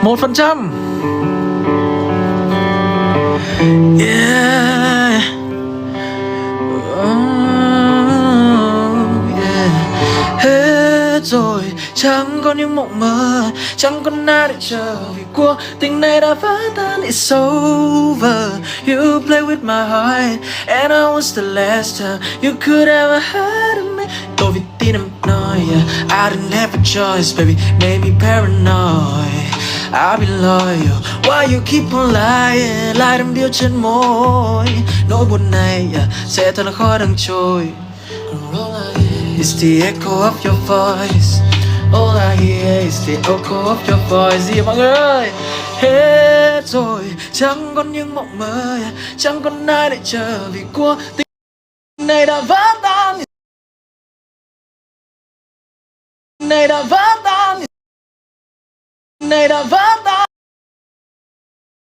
1%. Yeah. Yeah. Hết rồi, chẳng có những mộng mơ, chẳng còn ai để chờ, vì cuộc tình này đã vỡ tan. It's over. You play with my heart, and I was the last time you could ever hurt me. Tôi vì tin em nói, yeah, I didn't have a choice, baby, made me paranoid. I'll be loyal, why you keep on lying, lại đâm điếu trên môi. Nỗi buồn này, yeah, sẽ thật là khó đằng trôi. It's the echo of your voice. All I hear is the echo of your voice. Gì mọi người ơi? Hết rồi, chẳng còn những mộng mơ, chẳng còn ai để chờ, vì cuộc tình này đã vỡ tan. Này đã vỡ tan. Này đã vỡ tan.